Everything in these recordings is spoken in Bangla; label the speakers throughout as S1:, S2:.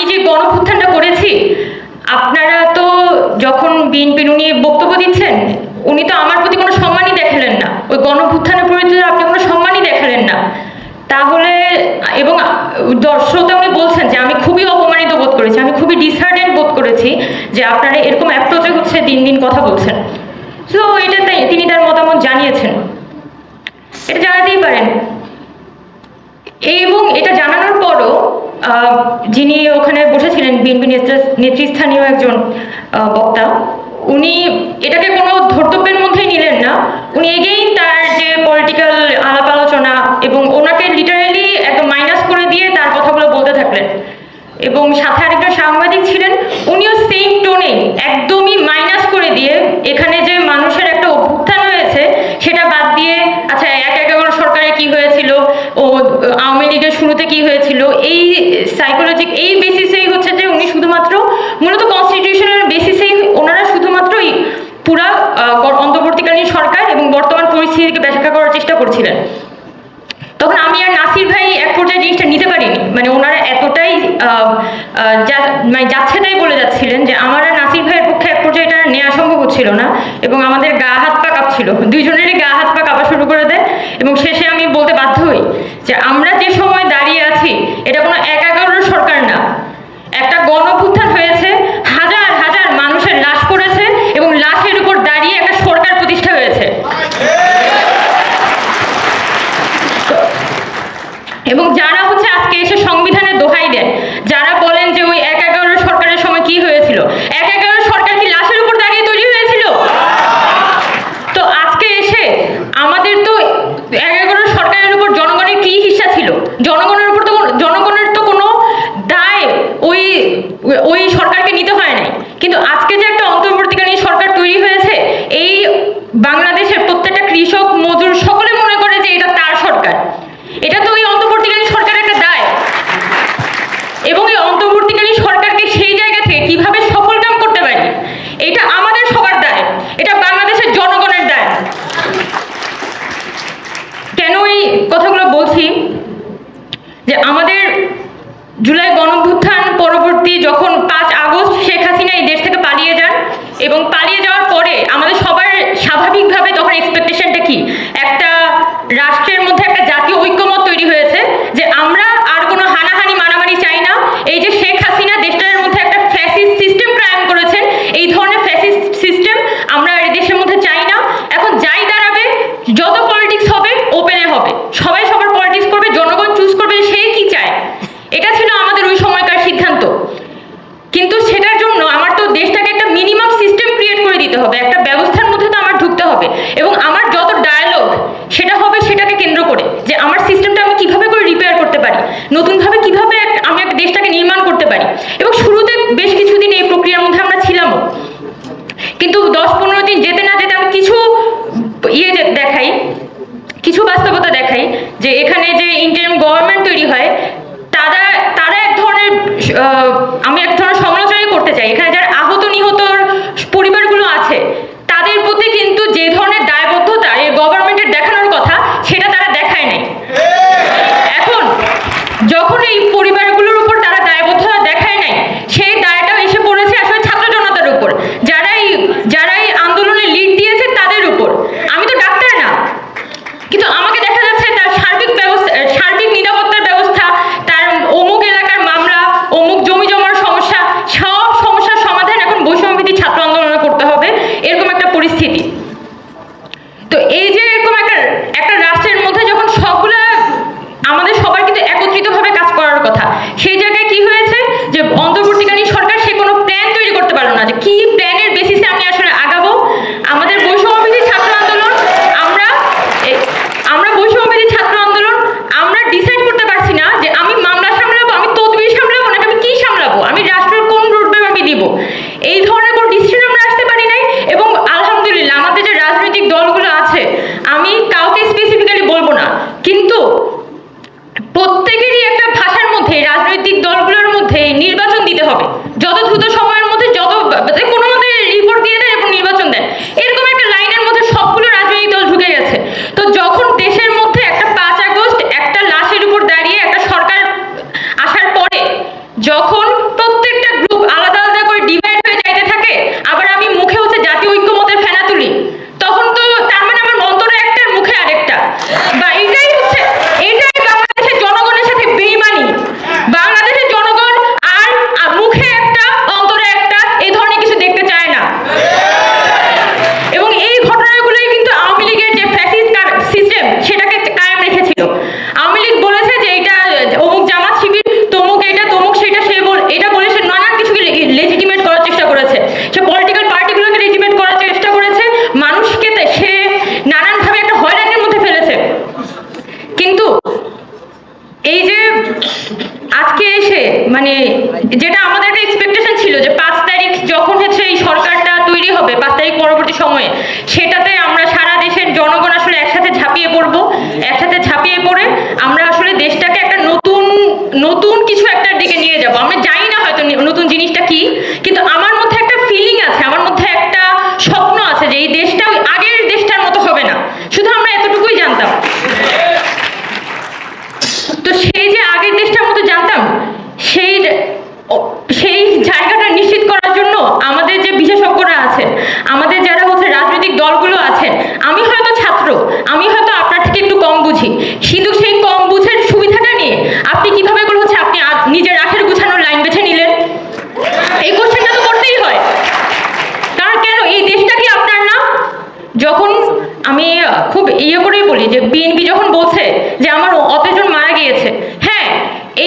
S1: আমি যে গণভ্যুত্থানটা করেছি, আপনারা তো যখন বিএনপি নিয়ে বক্তব্য দিচ্ছেন, উনি তো আমার প্রতি কোনো সম্মানই দেখালেন না, ওই গণভ্যুত্থানের প্রতি আপনি কোনো সম্মানই দেখালেন না। তাহলে এবং দর্শকরা উনি বলছেন যে আমি খুবই অপমানিত বোধ করেছি, আমি খুবই ডিসহার্টেন্ড বোধ করেছি যে আপনারা এরকম অ্যাপ্রোচে হচ্ছে দিন দিন কথা বলছেন। তো এটা তিনি তার মতামত জানিয়েছেন, এটা জানাতেই পারেন। এবং এটা জানানোর পরও যিনি ওখানে বসেছিলেন বিএনপি নেতৃস্থানীয় একজন বক্তা, উনি এটাকে কোনো ধর্তব্যের মধ্যেই নিলেন না। উনি এগেইন তার যে পলিটিক্যাল আলাপ আলোচনা এবং ওনাকে লিটারেলি একদম মাইনাস করে দিয়ে তার কথাগুলো বলতে থাকলেন। এবং সাথে আরেকটা সাংবাদিক ছিলেন, উনিও সেম টোনে একদমই মাইনাস করে দিয়ে এখানে যে মানুষের একটা অভ্যুত্থান হয়েছে সেটা বাদ দিয়ে, আচ্ছা ১/১১ সরকারে কি হয়েছিল, ও আওয়ামী লীগের শুরুতে কি হয়েছিল, এই সাইকোলজিক এই বেসিসেই হচ্ছে যে উনি শুধুমাত্র মূলত কনস্টিটিউশনের বেসিসেই ওনারা শুধুমাত্রই পুরা অন্তর্বর্তীকালীন সরকার এবং বর্তমান পরিস্থিতিকে ব্যাখ্যা করার চেষ্টা করছিলেন। তখন আমি আর নাসির ভাই এক পর্যায়ে জিনিসটা নিতে পারিনি, মানে ওনারা এতটাই মানে যাচ্ছে তাই বলে যাচ্ছিলেন যে আমার আর নাসির ভাইয়ের পক্ষে এক পর্যায়ে এটা নেওয়া সম্ভব হচ্ছিল না, এবং আমাদের গা হাত পা কাঁপছিল, দুইজনেরই গা হাত পা কাঁপা শুরু করে দেয়। এবং শেষে আমি বলতে বাধ্য হই যে আমরা যে সময় দাঁড়িয়ে আছি এটা কোনো ১/১১ সরকার না, একটা গণভ্যুত্থান হয়েছে, হাজার হাজার মানুষের লাশ পড়েছে এবং লাশের উপর দাঁড়িয়ে একটা সরকার প্রতিষ্ঠা হয়েছে। এবং যারা হচ্ছে আজকে এসে সংবিধানের দোহাই দেন, যারা বলেন যে ওই ১/১১ সরকারের সময় কি হয়েছিল, ১/১১ সরকার কি লাশের উপর দাঁড়িয়ে তৈরি হয়েছিল? তো আজকে এসে আমাদের তো ১/১১ সরকারের উপর জনগণের কি হিস্সা ছিল? জনগণের তো কোনো দায় ওই সরকারকে নিতে হয় নাই। কিন্তু আজকে যে একটা অন্তর্বর্তীকালীন সরকার তৈরি হয়েছে, এই বাংলাদেশের প্রত্যেকটা কৃষক মজুর সকলে মনে করে যে এটা তার সরকার, এটা তো ওই অন্তর্বর্তীকালীন সরকারের একটা দায়। এবং এই অন্তর্বর্তীকালীন সরকারকে সেই জায়গা থেকে কিভাবে সফল কাম করতে পারি, এটা আমাদের সবার দায়, এটা বাংলাদেশের জনগণের দায়। কেন এই কথাগুলো বলছি? যে আমাদের জুলাই গণভ্যুত্থান পরবর্তী যখন ৫ আগস্ট শেখ হাসিনা এই দেশ থেকে পালিয়ে যান, এবং পালিয়ে যাওয়ার পরে আমাদের সবার স্বাভাবিকভাবে তখন এক্সপেকটেশনটা কি, একটা রাষ্ট্রের মধ্যে একটা জাতীয় ঐক্যমত তৈরি হয়েছে যে আমরা আর কোনো হানাহানি মারামারি চাই না। এই যে শেখ হাসিনা দেশটার মধ্যে একটা ফ্যাসিস্ট সিস্টেম কায়েম করেছেন, এই ধরনের ফ্যাসিস্ট সিস্টেম আমরা এই দেশের মধ্যে চাই না। এখন যাই দাঁড়াবে, যত পলিটিক্স হবে ওপেনে হবে, সবাই সবার পলিটিক্স করবে, জনগণ চুজ করবে সে কি চায়। এটা ছিল আমাদের ওই সময়কার সিদ্ধান্ত। কিন্তু সেটার জন্য আমার তো দেশটাকে একটা মিনিমাম সিস্টেম ক্রিয়েট করে দিতে হবে, একটা ব্যবস্থার মধ্যে তো আমার ঢুকতে হবে, এবং আমার যত ডায়ালগ সেটা হবে সেটাকে কেন্দ্র করে যে আমার সিস্টেমটা আমি কিভাবে করে রিপেয়ার করতে পারি, নতুনভাবে কিভাবে আমি একটা দেশটাকে নির্মাণ করতে পারি। এবং শুরুতে বেশ কিছুদিন এই প্রক্রিয়ার মধ্যে আমরা ছিলামও, কিন্তু ১০-১৫ দিন যেতে না যেতে আমি কিছু দেখাই, কিছু বাস্তবতা দেখাই যে এখানে যে ইন্টারিম গভর্নমেন্ট তৈরি হয়, তারা এক ধরনের আমি এক ধরনের সমালোচনাই করতে চাই, এখানে যারা আহত নিহতর পরিবারগুলো আছে তাদের প্রতি কিন্তু যে ধরনের দায়বদ্ধতা এই গভর্নমেন্টের দেখানোর কথা সেটা তারা দেখায় নাই। এখন যখন এই পরিবারগুলোর উপর তারা দায়বদ্ধতা দেখায় নাই, সেই দায়টা এসে পড়েছে আসলে ছাত্র জনতার উপর, যারাই আন্দোলনে লিড দিয়েছে তাদের উপর। আমি তো ডাক্তার না, কিন্তু আমাকে দেখা যাচ্ছে তার সার্বিক নিরাপত্তার ব্যবস্থা, তার অমুক এলাকার মামলা, অমুক জমি যেটা আমাদের একটা এক্সপেকটেশন ছিল যে 5 তারিখ যখন হচ্ছে এই সরকারটা তৈরি হবে 5 তারিখ পরবর্তী সময়ে, সেটাতে আমরা সারা দেশের জনগণ আসলে একসাথে ঝাঁপিয়ে পড়বো। একসাথে ঝাঁপিয়ে পড়ে আমরা আসলে দেশটাকে একটা নতুন কিছু একটার দিকে নিয়ে যাব। আমরা জানি না হয়তো নতুন জিনিসটা কি, কিন্তু আমার মধ্যে একটা ফিলিং আছে, আমার মধ্যে একটা স্বপ্ন আছে যে এই দেশটা ওই আগের দেশটার মতো হবে না। শুধু আমরা এতটুকুই জানতাম। তো সেই যে আগের দেশটার মতো জানতাম, সেই জায়গাটা নিশ্চিত করার জন্য আমাদের যে বিশেষজ্ঞরা আছেন, আমাদের যারা হচ্ছে রাজনৈতিক দলগুলো আছেন, আমি হয়তো ছাত্র, আমি হয়তো আপনার থেকে একটু কম বুঝি, কিন্তু সেই কম বুঝের সুবিধাটা নিয়ে আপনি কিভাবে করে হচ্ছে আপনি নিজের আখের গুছানোর লাইন বেছে নিলেন? এই কোশ্চেনটা তো করতেই হয়। কারণ কেন এই দেশটা কি আপনার না? যখন আমি খুব করেই বলি যে বিএনপি যখন বলছে যে আমার অতজন মারা গিয়েছে, হ্যাঁ,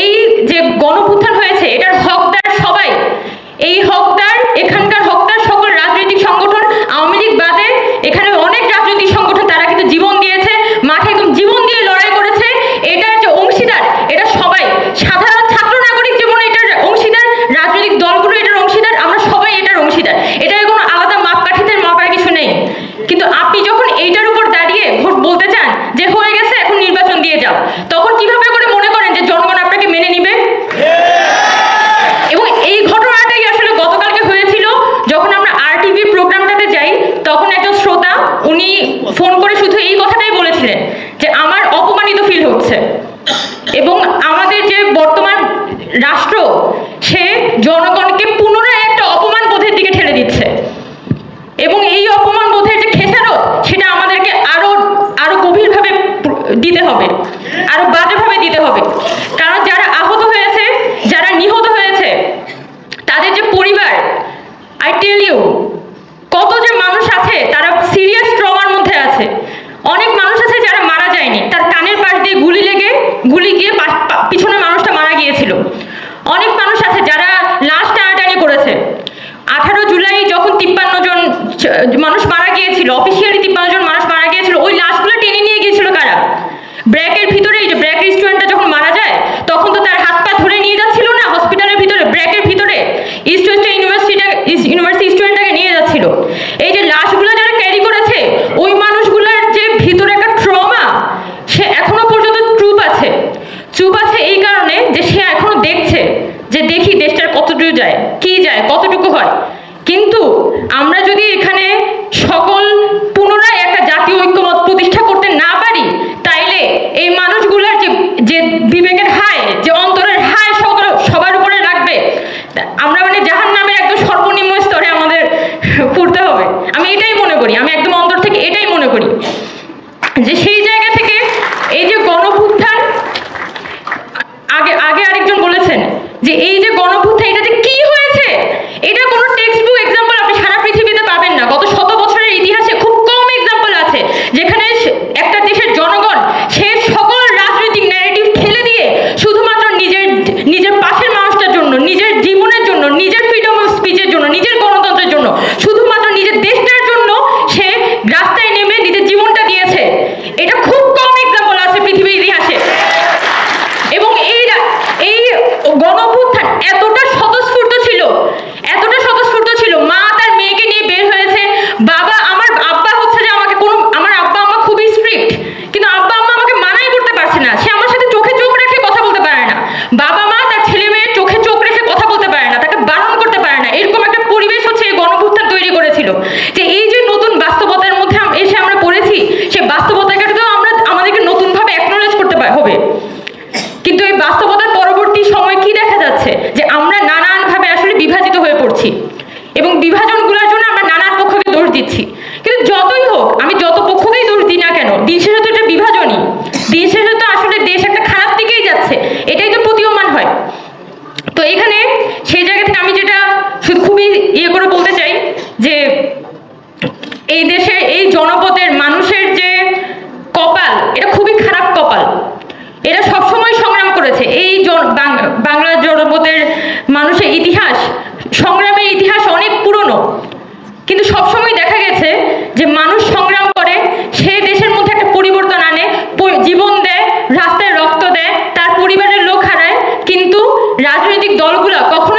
S1: এই যে গণঅভ্যুত্থান হয়েছে এটার হকদার সবাই। এই হকদার, এখানকার হকদার সকল রাজনৈতিক সংগঠন, আওয়ামী লীগ বাদে এখানে অনেক রাজনৈতিক সংগঠন, তারা কিন্তু জীবন দিয়েছে, মাঠে একদম জীবন দিয়ে লড়াই করেছে। এটার যে অংশীদার এটা সবাই, সাধারণ ছাত্র নাগরিক জীবনে এটার অংশীদার, রাজনৈতিক দলগুলো এটার অংশীদার, আমরা সবাই এটার অংশীদার। এটার কোনো আলাদা মাপকাঠিতে মাপার কিছু নেই। কিন্তু আপনি যখন এইটার উপর দাঁড়িয়ে বলতে চান যে হয়ে গেছে এখন নির্বাচন দিয়ে যাও, তখন কিভাবে করে মনে করেন যে জনগণ আপনাকে মেনে নিবে? এবং এই ঘটনাটাই আসলে গতকালকে হয়েছিল। যখন আমরা RTV প্রোগ্রামটাতে যাই, তখন একজন শ্রোতা উনি ফোন করে শুধু এই কথাটাই বলেছিলেন যে আমার অপমানিত ফিল হচ্ছে, এবং আমাদের যে বর্তমান রাষ্ট্র সে জনগণকে পুনরায় একটা অপমান বোধের দিকে ঠেলে দিচ্ছে। এবং এই অপমান বোধের যে খেসারত, সেটা আমাদেরকে আরো গভীরভাবে দিতে হবে, আরো বাজেভাবে দিতে হবে। কারণ যারা আহত হয়েছে, যারা নিহত হয়েছে, তাদের যে পরিবার, আই টেল ইউ, কত যে মানুষ আছে তারা সিরিয়াস ট্রমার মধ্যে আছে। অনেক মানুষ আছে যারা মারা যায়নি, তার কানের পাশ দিয়ে গুলি গিয়ে পিছনে মানুষটা মারা গিয়েছিল। অনেক মানুষ আছে যারা লাশ টানাটানি করেছে। 18 জুলাই যখন 53 জন মানুষ মারা গিয়েছিল, অফিসিয়ালি 53 জন মানুষ মারা গিয়েছিল, ওই লাশগুলো টেনে নিয়ে গিয়েছিল কারা? ব্র্যাকের ভিতরে। এই যে ব্র্যাক স্টুডেন্টটা যখন মারা যায়, তখন তো তার হাত পা ধরে নিয়ে যাচ্ছিল না হসপিটালের ভিতরে, ব্র্যাকের ভিতরে ইস্ট ওয়েস্ট ইউনিভার্সিটি স্টুডেন্টটাকে নিয়ে যাচ্ছিল। এই যে লাশগুলো যারা ক্যারি করেছে, ওই মানুষগুলোর যে ভিতরে একটা ট্রমা, সে এখনো পর্যন্ত চুপ আছে এই কারণে যে সে এখনো দেখছে যে দেখি দেশটার কতটুকু যায়, কি যায়, কতটুকু হয়। কিন্তু আমরা যদি এখানে সকল পুনরায় একটা জাতীয় ঐক্যমত প্রতিষ্ঠা করতে না পারি, তাইলে এই মানুষগুলোর যে বিবেকের হায়, যে অন্তরের হায় সবার উপরে লাগবে। আমরা মানে জাহান্নামের একদম সর্বনিম্ন স্তরে আমাদের পড়তে হবে। আমি এটাই মনে করি, আমি একদম অন্তর থেকে এটাই মনে করি যে সেই জায়গা থেকে এই যে গণঅভ্যুত্থান, আগে আরেকজন বলেছেন যে এই যে গণঅভ্যুত্থান, এটা যে কি হয়েছে, এটা কোনো টেক্সট বুক এক্সাম্পল আপনি সারা পৃথিবীতে পাবেন না। গত 100 বছরের ইতিহাসে খুব কম এক্সাম্পল আছে যেখানে একটা দেশের জনগণ সে সকল রাজনৈতিক ন্যারেটিভ ঠেলে দিয়ে শুধুমাত্র নিজের পাশের মানুষটার জন্য, নিজের জীবনের জন্য, নিজের ফ্রিডম অফ স্পিচের জন্য, নিজের গণতন্ত্রের জন্য, শুধুমাত্র নিজের দেশটার জন্য সে রাস্তায় নেমে নিজের জীবনটা দিয়েছে। এটা খুব কম এক্সাম্পল আছে পৃথিবীর ইতিহাসে। এবং এই গণঅভ্যুত্থান এতটা স্বতঃস্ফূর্ত ছিল, মা তার মেয়েকে নিয়ে বের হয়েছে। আমার আব্বা হচ্ছে যে আমার আব্বা আম্মা খুবই স্ট্রিক্ট, কিন্তু আব্বা আম্মা আমাকে মানাই করতে পারছে না। সে আমার সাথে চোখে চোখ রেখে কথা বলতে পারে না। বাবা মা তার ছেলে মেয়ের চোখে চোখ রেখে কথা বলতে পারে না, তাকে বারণ করতে পারে না। এরকম একটা পরিবেশ হচ্ছে এই গণঅভ্যুত্থান তৈরি করেছিল। যে এই যে নতুন বাস্তবতার মধ্যে এসে আমরা পড়েছি, সেই বাস্তবতাকে তো আমাদেরকে নতুনভাবে অ্যাকনোলেজ করতে হবে। কিন্তু এই বাস্তবতার পরবর্তী সময় কি দেখা যাচ্ছে, যে আমরা নানানভাবে আসলে বিভাজিত হয়ে পড়ছি, এবং বিভাজনগুলোর জন্য আমরা নানান পক্ষকে দোষ দিচ্ছি। কিন্তু যতই হোক, আমি যত পক্ষকেই দোষ দিই না কেন, দিন শেষে তো এটা বিভাজনই। দিন শেষে তো আসলে দেশ একটা খারাপ দিকেই যাচ্ছে, এটাই তো প্রতীয়মান হয়। তো এখানে সেই জায়গা থেকে আমি যেটা শুধু খুবই করে বলতে চাই যে এই দেশে এই জনপদের মানুষের যে কপাল, এটা খুবই খারাপ কপাল। এরা সবসময় সংগ্রাম করেছে। এই বাংলা জনপদের মানুষের ইতিহাস, সংগ্রামের ইতিহাস অনেক পুরনো, কিন্তু সবসময় দেখা গেছে যে মানুষ সংগ্রাম করে, সে দেশের মধ্যে একটা পরিবর্তন আনে, জীবন দেয়, রাস্তায় রক্ত দেয়, তার পরিবারের লোক হারায়, কিন্তু রাজনৈতিক দলগুলো কখনো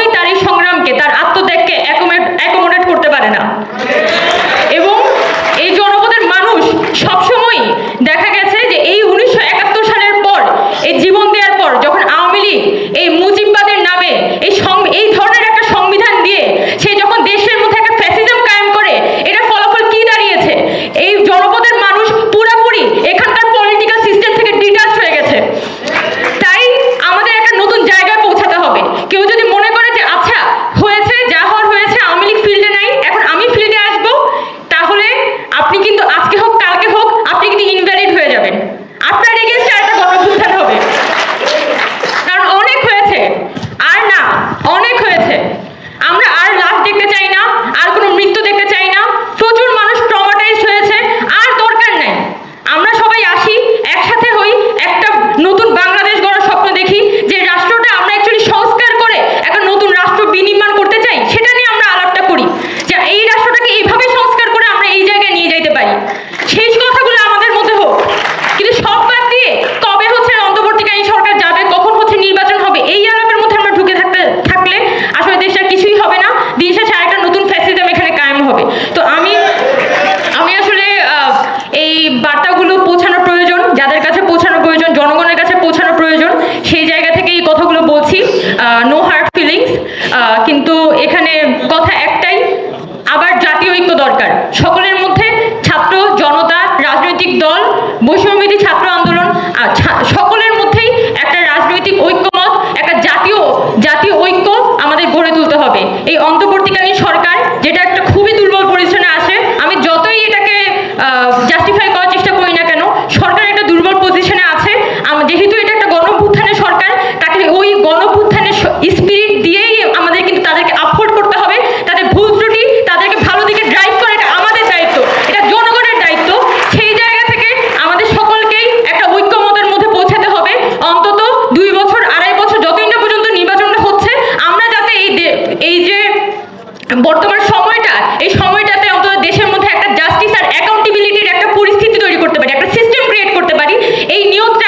S1: যদি মনে করে যে আচ্ছা হয়েছে, যা হওয়ার হয়েছে, আওয়ামী লীগ ফিল্ডে নাই, এখন আমি ফিল্ডে আসবো, তাহলে আপনি কিন্তু আজকে হোক কালকে হোক আপনি কিন্তু ইনভ্যালিড হয়ে যাবেন। আপনার এগেইনস্টে একটা গণঅভ্যুত্থান হবে, কারণ অনেক হয়েছে। আর না, অনেক হয়েছে। আমরা আর লাশ দেখতে চাই না, আর কোনো মৃত্যু দেখতে চাই না। প্রচুর মানুষ ট্রমাটাইজড হয়েছে, আর দরকার নাই। আমরা সবাই আসি, একসাথে হই, একটা নতুন বাংলাদেশ গড়ার স্বপ্ন দেখি, যে রাষ্ট্রটা আমরা অ্যাকচুয়ালি সংস্কার করে একটা নতুন রাষ্ট্র বিনির্মাণ করতে চাই, সেটা নিয়ে আমরা আলাপটা করি, যে এই রাষ্ট্রটাকে এইভাবে সংস্কার করে আমরা এই জায়গায় নিয়ে যাইতে পারি। সেই কথাগুলো আমাদের মধ্যে হোক, কিন্তু সব বাদ দিয়ে কবে হচ্ছে অন্তর্বর্তীকালীন সরকার যাবে, কখন হচ্ছে নির্বাচন হবে, এই আলাপের মধ্যে আমরা ঢুকে থাকলে আসলে দেশটা কিছুই হবে না। দিন শেষে আরেকটা নতুন ফ্যাসিজম এখানে কায়েম হবে। তো আমি আসলে এই বার্তাগুলো পৌঁছানো প্রয়োজন, যাদের কাছে পৌঁছানো প্রয়োজন, জনগণের কাছে পৌঁছানো প্রয়োজন, সেই জায়গা থেকে এই কথাগুলো বলছি। নো হার্ড ফিলিংস, কিন্তু এখানে কথা একটাই, আবার জাতীয় ঐক্য দরকার সকলের মধ্যে, ছাত্র জনতা, রাজনৈতিক দল, বৈষম্যবিরোধী ছাত্র আন্দোলন, সকলের মধ্যেই একটা রাজনৈতিক ঐক্যমত, একটা জাতীয় ঐক্য আমাদের গড়ে তুলতে হবে। এই অন্তর্বর্তীকালীন সরকার, যেটা একটা খুবই দুর্বল পজিশনে আছে, আমি যতই এটাকে জাস্টিফাই করার চেষ্টা করি না কেন, সরকার একটা দুর্বল পজিশনে আছে। যেহেতু এটা একটা গণঅভ্যুত্থানের সরকার, তাকে ওই গণঅভ্যুত্থানের স্পিরিট দিয়েই আমাদের কিন্তু তাদেরকে আপহোল্ড করতে হবে। তাদের ভুল ত্রুটি, তাদেরকে ভালো দিকে ড্রাইভ করা, এটা আমাদের দায়িত্ব, এটা জনগণের দায়িত্ব। সেই জায়গা থেকে আমাদের সকলকেই একটা ঐক্যমতের মধ্যে পৌঁছাতে হবে। অন্তত 2 বছর 2.5 বছর যতদিন না পর্যন্ত নির্বাচনটা হচ্ছে, আমরা যাতে এই যে বর্তমান সময়টা, এই সময়টাতে অন্তত দেশের মধ্যে একটা জাস্টিস আর অ্যাকাউন্টেবিলিটির একটা পরিস্থিতি তৈরি করতে পারি, একটা সিস্টেম ক্রিয়েট করতে পারি। এই নিয়তটা